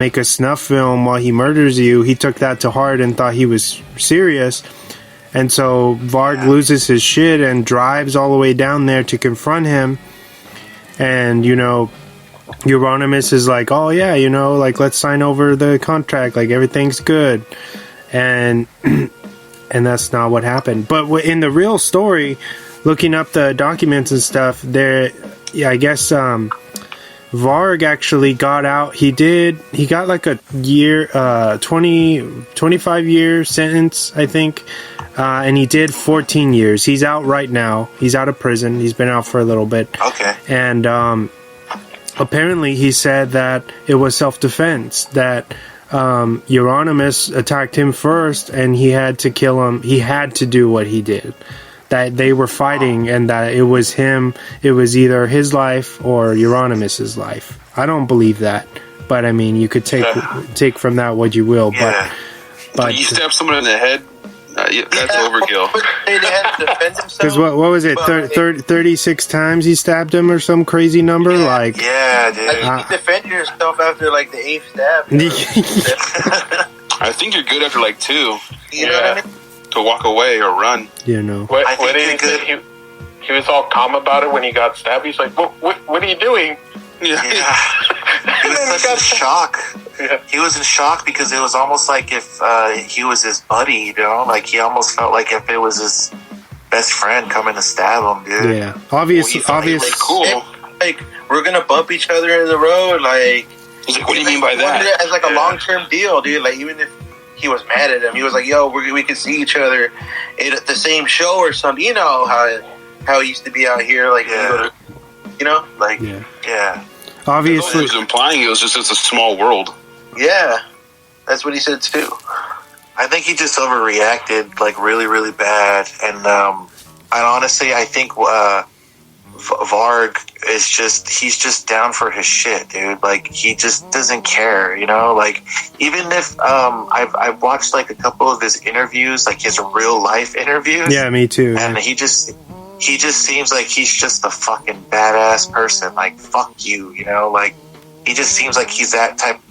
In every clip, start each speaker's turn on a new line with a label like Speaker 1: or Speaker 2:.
Speaker 1: make a snuff film while he murders you. He took that to heart and thought he was serious. And so Varg loses his shit and drives all the way down there to confront him. And, you know, Euronymous is like, oh, yeah, you know, like, let's sign over the contract. Like, everything's good. And that's not what happened. But in the real story, looking up the documents and stuff, I guess Varg actually got out. He got like a year, 25-year sentence, I think. And he did 14 years. He's out right now. He's out of prison. He's been out for a little bit.
Speaker 2: Okay.
Speaker 1: And apparently he said that it was self-defense, that Euronymous attacked him first and he had to kill him. He had to do what he did. That they were fighting and that it was him. It was either his life or Euronymous' life. I don't believe that. But, I mean, you could take from that what you will.
Speaker 2: Yeah.
Speaker 3: But you stab someone in the head? That's overkill.
Speaker 4: They had to defend themselves.
Speaker 1: Because what was it? 36 times he stabbed him or some crazy number?
Speaker 4: Yeah.
Speaker 1: Like,
Speaker 2: yeah, dude.
Speaker 4: Like, you defend yourself after like the 8th stab.
Speaker 3: I think you're good after like 2.
Speaker 4: You know what I mean?
Speaker 3: To walk away or run.
Speaker 1: You know.
Speaker 2: I think you're good.
Speaker 5: He was all calm about it when he got stabbed. He's like, what are you doing?
Speaker 2: Yeah. He was such in shock.
Speaker 5: Yeah.
Speaker 2: He was in shock because it was almost like if he was his buddy, you know? Like, he almost felt like if it was his best friend coming to stab him, dude.
Speaker 1: Yeah. Obviously.
Speaker 3: Like, cool.
Speaker 4: Like, we're gonna bump each other in the road, like...
Speaker 3: He's like, what do you mean by that?
Speaker 4: As like a long-term deal, dude. Like, even if he was mad at him, he was like, yo, we can see each other at the same show or something. You know how it used to be out here, like, you know? Like,
Speaker 2: Yeah.
Speaker 1: Obviously.
Speaker 3: He was implying it was just it's a small world.
Speaker 4: yeah. That's what he said, too.
Speaker 2: I think he just overreacted, like, really, really bad. And honestly, I think Varg is he's just down for his shit, dude. Like, he just doesn't care, you know? Like, even if, I've watched, like, a couple of his interviews, like, his real-life interviews.
Speaker 1: Yeah, me too.
Speaker 2: And he just seems like he's just a fucking badass person. Like, fuck you, you know? Like, he just seems like he's that type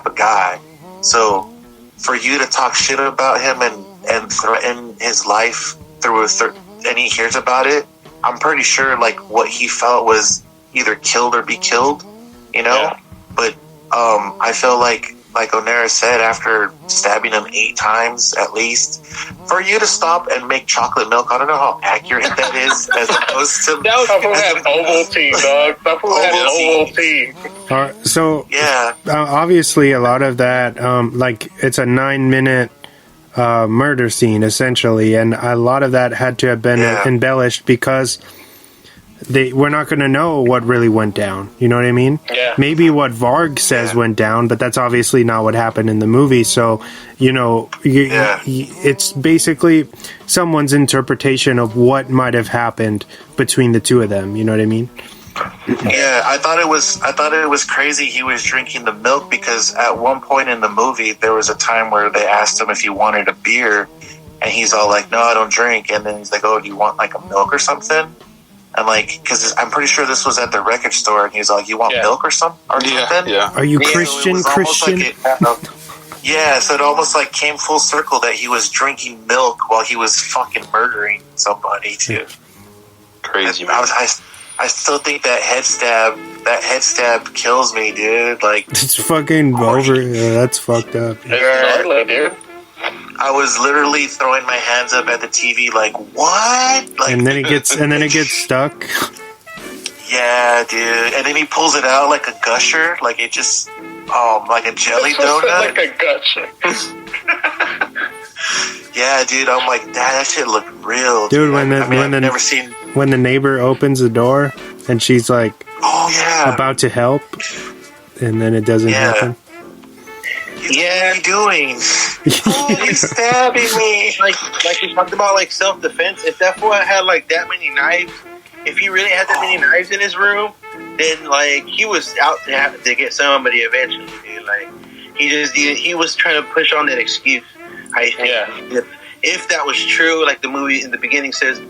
Speaker 2: of guy. So, for you to talk shit about him and threaten his life and he hears about it, I'm pretty sure, like, what he felt was either killed or be killed, you know? Yeah. But I feel like Onarres said, after stabbing him 8 times at least, for you to stop and make chocolate milk, I don't know how accurate that is, as opposed to...
Speaker 5: That fool had Ovaltine, dog. That fool had Ovaltine.
Speaker 1: So,
Speaker 2: yeah.
Speaker 1: Obviously, a lot of that, like, it's a 9-minute murder scene, essentially, and a lot of that had to have been embellished because we're not going to know what really went down. You know what I mean?
Speaker 5: Yeah.
Speaker 1: Maybe what Varg says went down, but that's obviously not what happened in the movie. So, you know, it's basically someone's interpretation of what might have happened between the two of them. You know what I mean?
Speaker 2: Yeah, I thought it was crazy he was drinking the milk, because at one point in the movie there was a time where they asked him if he wanted a beer, and he's all like, no, I don't drink. And then he's like, oh, do you want like a milk or something? And like, because I'm pretty sure this was at the record store, and he's like, you want milk or something?
Speaker 3: Yeah.
Speaker 1: Are you Christian?
Speaker 2: So it almost like came full circle that he was drinking milk while he was fucking murdering somebody too.
Speaker 3: Crazy, man.
Speaker 2: I still think that head stab kills me, dude. Like,
Speaker 1: it's fucking over. Yeah, that's fucked up.
Speaker 5: It's dude.
Speaker 2: I was literally throwing my hands up at the TV, like, what? Like,
Speaker 1: and then it gets stuck.
Speaker 2: Yeah, dude. And then he pulls it out like a gusher, like it just, like a jelly donut.
Speaker 5: Like a gusher.
Speaker 2: Yeah, dude. I'm like, that shit looked real,
Speaker 1: dude.
Speaker 2: When
Speaker 1: the neighbor opens the door and she's like,
Speaker 2: oh yeah,
Speaker 1: about to help, and then it doesn't happen.
Speaker 2: What are you doing? Oh, he's stabbing me.
Speaker 4: Like you talked about, like, self-defense. If that fool had like that many knives, if he really had that many knives in his room, then like he was out to have to get somebody eventually, dude. Like he was trying to push on that excuse. I think if that was true, like the movie in the beginning says,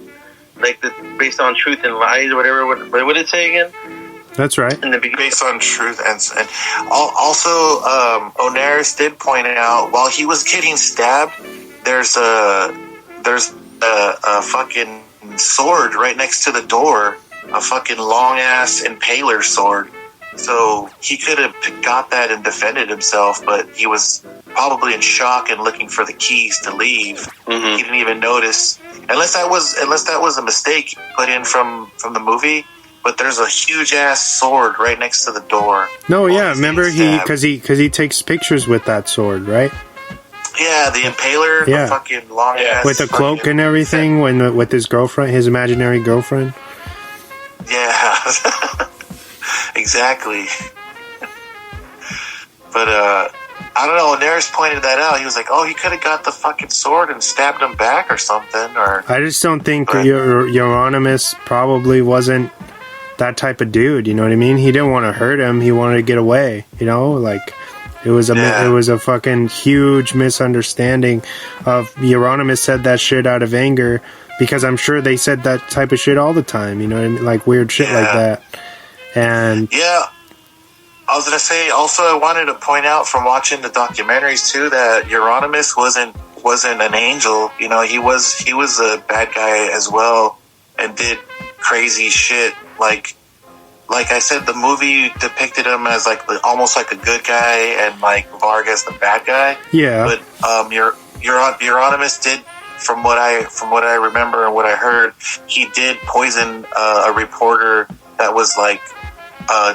Speaker 4: like based on truth and lies or whatever. What did it say again?
Speaker 1: That's right.
Speaker 4: In the beginning.
Speaker 2: Based on truth, and also Onarres did point out while he was getting stabbed, there's a fucking sword right next to the door, a fucking long ass impaler sword. So he could have got that and defended himself, but he was probably in shock and looking for the keys to leave.
Speaker 3: Mm-hmm.
Speaker 2: He didn't even notice, unless that was a mistake put in from the movie. But there's a huge ass sword right next to the door.
Speaker 1: No, yeah, remember because he takes pictures with that sword, right?
Speaker 2: Yeah, the impaler,
Speaker 1: Yeah.
Speaker 2: the fucking long ass
Speaker 1: With a cloak and everything, with his girlfriend, his imaginary girlfriend.
Speaker 2: Yeah, exactly. But I don't know. Onarres pointed that out. He was like, "Oh, he could have got the fucking sword and stabbed him back or something." Or
Speaker 1: I just don't think Euronymous probably wasn't that type of dude. You know what I mean? He didn't want to hurt him. He wanted to get away. You know, like it was a fucking huge misunderstanding. Of Euronymous said that shit out of anger because I'm sure they said that type of shit all the time. You know what I mean? Like weird shit like that. And
Speaker 2: yeah. I was gonna say also I wanted to point out from watching the documentaries too that Euronymous wasn't an angel. You know, he was a bad guy as well and did crazy shit. Like I said, the movie depicted him as almost like a good guy and like Varg as the bad guy.
Speaker 1: yeah,
Speaker 2: But Euronymous did, from what I remember and what I heard, he did poison a reporter that was like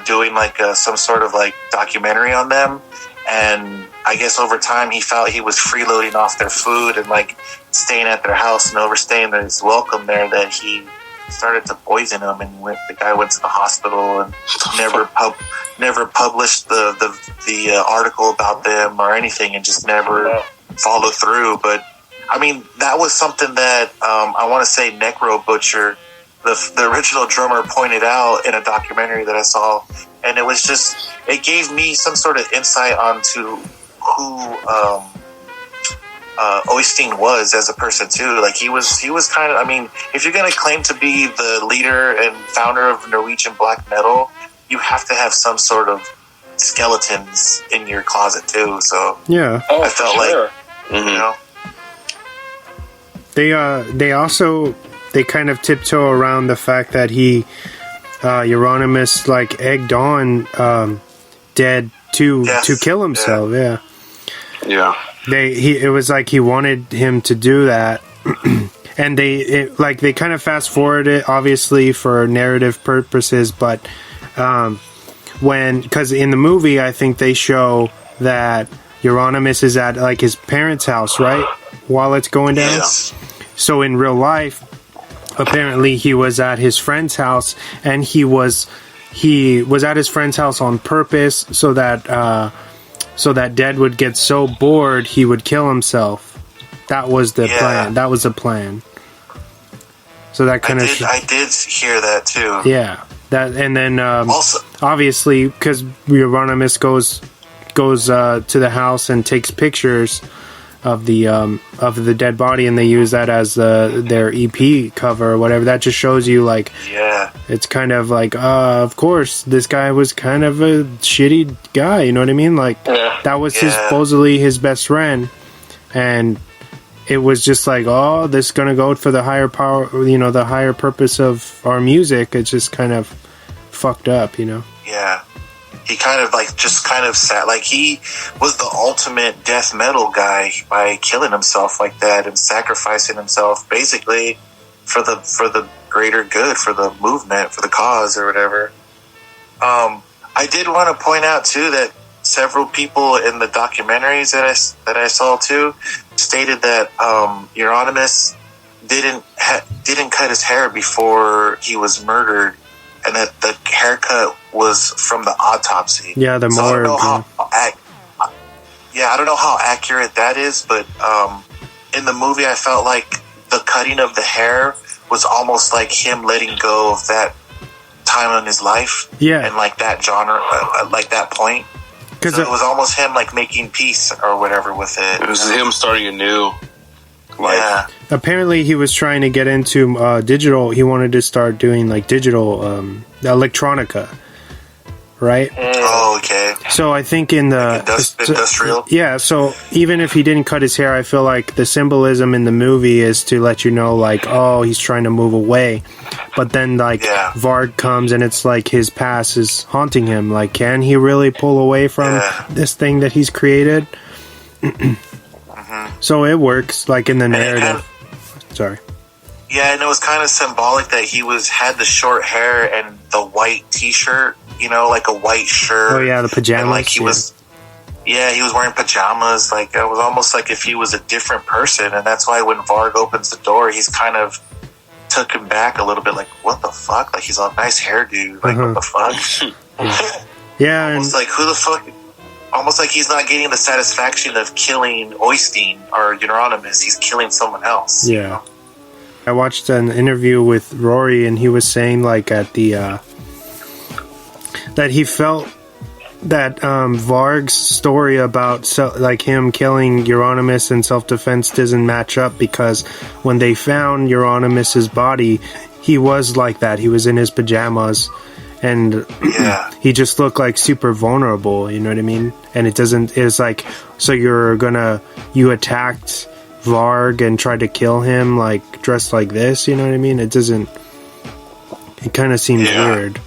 Speaker 2: doing like some sort of like documentary on them, and I guess over time he felt he was freeloading off their food and like staying at their house and overstaying his welcome there, that he started to poison him, and the guy went to the hospital and never published the article about them or anything, and just never followed through. But I mean, that was something that I want to say Necro Butcher, the original drummer, pointed out in a documentary that I saw, and it was just, it gave me some sort of insight onto who Oystein was as a person too. Like he was kind of, I mean, if you're going to claim to be the leader and founder of Norwegian Black Metal, you have to have some sort of skeletons in your closet too. So
Speaker 1: yeah.
Speaker 2: I felt like, you know,
Speaker 1: they kind of tiptoe around the fact that Euronymous like egged on Dead to kill himself.
Speaker 3: Yeah.
Speaker 1: It was like he wanted him to do that, and they kind of fast forward it obviously for narrative purposes, but because in the movie I think they show that Euronymous is at like his parents' house, right, while it's going down.
Speaker 2: Yes.
Speaker 1: So in real life, apparently he was at his friend's house, and he was at his friend's house on purpose so that Dead would get so bored he would kill himself. That was the plan. That was the plan. So that kind of
Speaker 2: I did hear that too.
Speaker 1: Yeah. That, and then
Speaker 2: also,
Speaker 1: obviously because Euronymous goes to the house and takes pictures of the dead body, and they use that as their EP cover or whatever. That just shows you like, it's kind of like of course this guy was kind of a shitty guy, you know what I mean? Like that was supposedly his best friend, and it was just like, oh, this is gonna go for the higher power, you know, the higher purpose of our music. It's just kind of fucked up, you know.
Speaker 2: Yeah. He kind of like just kind of sat like he was the ultimate death metal guy by killing himself like that and sacrificing himself basically for the greater good, for the movement, for the cause or whatever. I did want to point out too that several people in the documentaries that I saw too stated that Euronymous didn't cut his hair before he was murdered, and that the haircut was from the autopsy.
Speaker 1: Yeah, the morgue.
Speaker 2: I don't know how accurate that is, but in the movie I felt like the cutting of the hair was almost like him letting go of that time in his life. Yeah. And like that genre, like that point. So it was almost him like making peace or whatever with it.
Speaker 3: It was him starting anew.
Speaker 2: Yeah.
Speaker 1: Apparently he was trying to get into digital. He wanted to start doing like digital electronica, right?
Speaker 2: Oh, okay.
Speaker 1: So I think in the
Speaker 2: industrial.
Speaker 1: Yeah, so even if he didn't cut his hair, I feel like the symbolism in the movie is to let you know, like, oh, he's trying to move away. But then, like, Varg comes and it's like his past is haunting him. Like, can he really pull away from this thing that he's created? So it works, like, in the narrative. Sorry.
Speaker 2: Yeah, and it was kind of symbolic that he had the short hair and the white T-shirt, you know, like a white shirt.
Speaker 1: Oh yeah, the pajamas.
Speaker 2: And like he was wearing pajamas. Like it was almost like if he was a different person, and that's why when Varg opens the door, he's kind of took him back a little bit. Like, what the fuck? Like he's a nice hairdo. Like what the fuck?
Speaker 1: Yeah,
Speaker 2: almost like who the fuck? Almost like he's not getting the satisfaction of killing Oystein or Euronymous. He's killing someone else.
Speaker 1: Yeah. You know? I watched an interview with Rory, and he was saying, like, at the, that he felt that, Varg's story about, like, him killing Euronymous in self-defense doesn't match up, because when they found Euronymous' body, he was like that. He was in his pajamas, and he just looked, like, super vulnerable, you know what I mean? And it's like, so you attacked Varg and tried to kill him, like, dressed like this, you know what I mean? It kind of seems weird.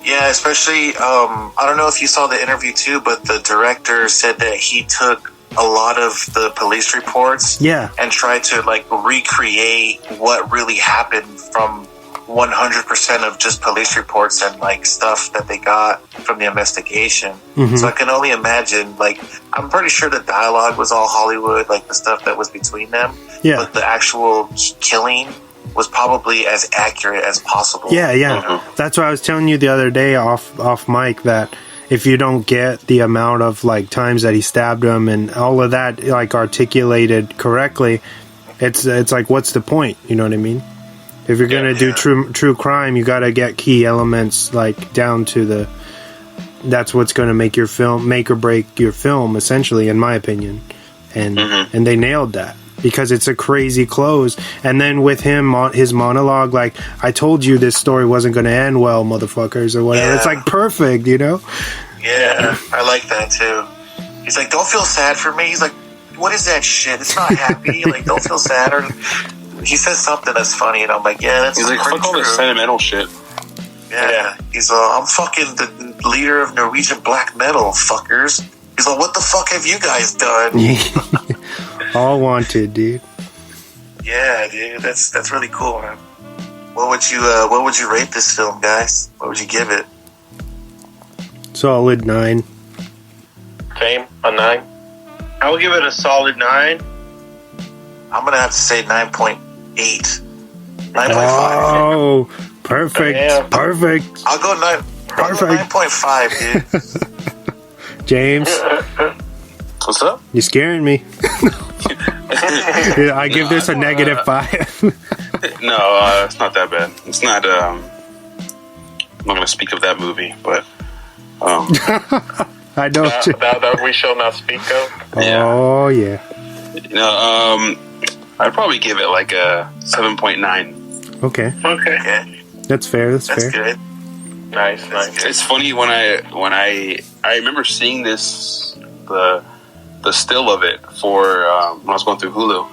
Speaker 2: Yeah, especially, I don't know if you saw the interview too, but the director said that he took a lot of the police reports and tried to, like, recreate what really happened from 100% of just police reports and, like, stuff that they got from the investigation. So I can only imagine, like, I'm pretty sure the dialogue was all Hollywood, like the stuff that was between them. But the actual killing was probably as accurate as possible.
Speaker 1: That's what I was telling you the other day off mic, that if you don't get the amount of, like, times that he stabbed him and all of that, like, articulated correctly, it's like, what's the point? You know what I mean? If you're gonna do true crime, you gotta get key elements, like, down to that's what's gonna make or break your film, essentially, in my opinion. And they nailed that, because it's a crazy close. And then with him, his monologue, like, I told you this story wasn't gonna end well, motherfuckers, or whatever. It's like perfect, you know?
Speaker 2: Yeah, I like that too. He's like, don't feel sad for me. He's like, what is that shit? It's not happy. Like, don't feel sad. Or he says something that's funny, and I'm like, yeah, that's.
Speaker 3: He's like, fuck all this sentimental shit.
Speaker 2: Yeah. He's I'm fucking the leader of Norwegian Black Metal, fuckers. He's like, what the fuck have you guys done?
Speaker 1: All wanted, dude.
Speaker 2: Yeah, dude, that's really cool, man. What would you rate this film, guys? What would you give it?
Speaker 1: Solid 9.
Speaker 5: Same, a 9.
Speaker 4: I would give it a solid 9.
Speaker 2: I'm gonna have to say 9.8. 9.5.
Speaker 1: Oh, perfect. Perfect.
Speaker 2: I'll go 9.
Speaker 1: Perfect.
Speaker 2: 9.5, dude.
Speaker 1: James.
Speaker 3: What's up?
Speaker 1: You're scaring me. I give this a negative 5.
Speaker 3: No, it's not that bad. It's not. I'm not going to speak of that movie, but.
Speaker 1: I know.
Speaker 5: That we shall not speak of.
Speaker 1: Oh yeah.
Speaker 3: You know, I'd probably give it like a 7.9.
Speaker 1: Okay. That's fair. That's fair.
Speaker 2: Good.
Speaker 5: Nice.
Speaker 3: It's funny when I remember seeing this the still of it for when I was going through Hulu,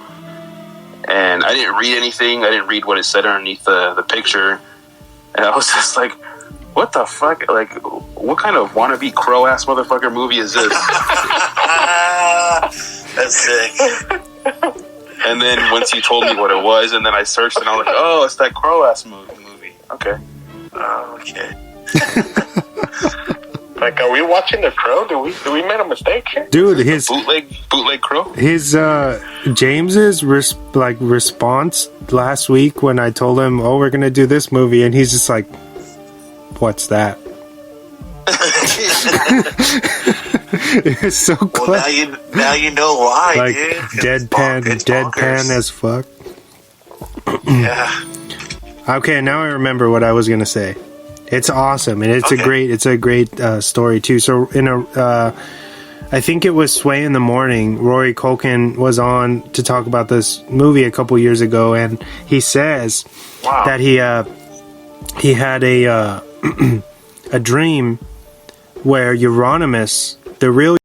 Speaker 3: and I didn't read anything. I didn't read what it said underneath the picture, and I was just like, "What the fuck? Like, what kind of wannabe crow ass motherfucker movie is this?"
Speaker 2: That's sick.
Speaker 3: And then once you told me what it was, and then I searched, and I was like, "Oh, it's that crow ass movie." Okay.
Speaker 2: Okay.
Speaker 5: Like, are we watching The Crow? Do we make a mistake here?
Speaker 1: Dude, his
Speaker 3: bootleg Crow.
Speaker 1: His James's response last week when I told him, "Oh, we're gonna do this movie," and he's just like, "What's that?" It's so close.
Speaker 2: Well, now you know why,
Speaker 1: like,
Speaker 2: dude.
Speaker 1: deadpan as fuck.
Speaker 2: Yeah.
Speaker 1: Okay, now I remember what I was gonna say. It's awesome, and it's a great story too. So I think it was Sway in the Morning. Rory Culkin was on to talk about this movie a couple years ago, and he says that he had a a dream where Euronymous, the real